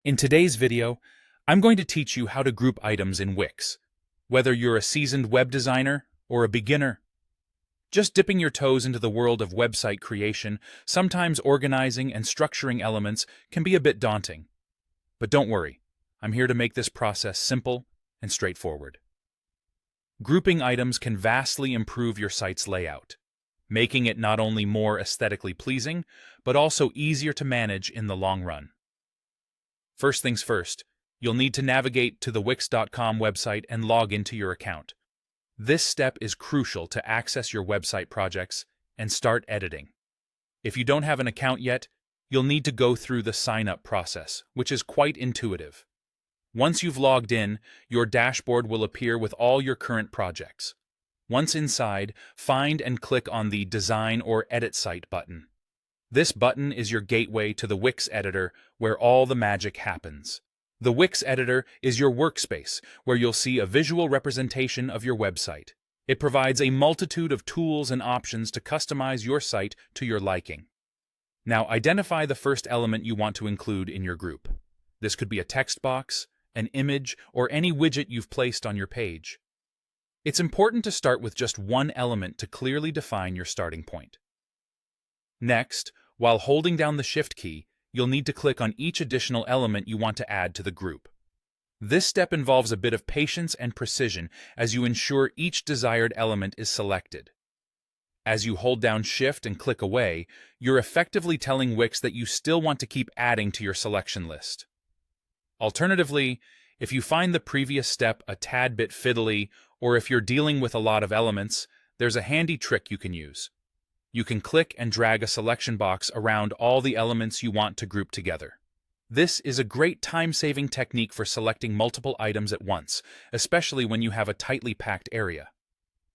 In today's video, I'm going to teach you how to group items in Wix, whether you're a seasoned web designer or a beginner. Just dipping your toes into the world of website creation, sometimes organizing and structuring elements can be a bit daunting. But don't worry, I'm here to make this process simple and straightforward. Grouping items can vastly improve your site's layout, making it not only more aesthetically pleasing, but also easier to manage in the long run. First things first, you'll need to navigate to the Wix.com website and log into your account. This step is crucial to access your website projects and start editing. If you don't have an account yet, you'll need to go through the sign-up process, which is quite intuitive. Once you've logged in, your dashboard will appear with all your current projects. Once inside, find and click on the Design or Edit Site button. This button is your gateway to the Wix editor, where all the magic happens. The Wix editor is your workspace, where you'll see a visual representation of your website. It provides a multitude of tools and options to customize your site to your liking. Now, identify the first element you want to include in your group. This could be a text box, an image, or any widget you've placed on your page. It's important to start with just one element to clearly define your starting point. Next, while holding down the Shift key, you'll need to click on each additional element you want to add to the group. This step involves a bit of patience and precision as you ensure each desired element is selected. As you hold down Shift and click away, you're effectively telling Wix that you still want to keep adding to your selection list. Alternatively, if you find the previous step a tad bit fiddly, or if you're dealing with a lot of elements, there's a handy trick you can use. You can click and drag a selection box around all the elements you want to group together. This is a great time-saving technique for selecting multiple items at once, especially when you have a tightly packed area.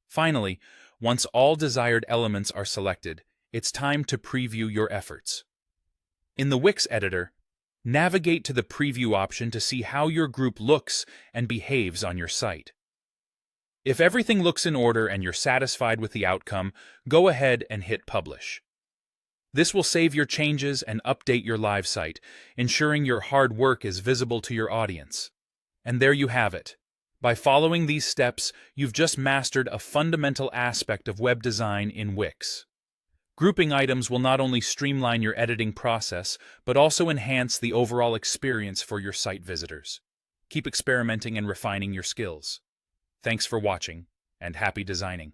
Finally, once all desired elements are selected, it's time to preview your efforts. In the Wix editor, navigate to the Preview option to see how your group looks and behaves on your site. If everything looks in order and you're satisfied with the outcome, go ahead and hit Publish. This will save your changes and update your live site, ensuring your hard work is visible to your audience. And there you have it. By following these steps, you've just mastered a fundamental aspect of web design in Wix. Grouping items will not only streamline your editing process, but also enhance the overall experience for your site visitors. Keep experimenting and refining your skills. Thanks for watching, and happy designing.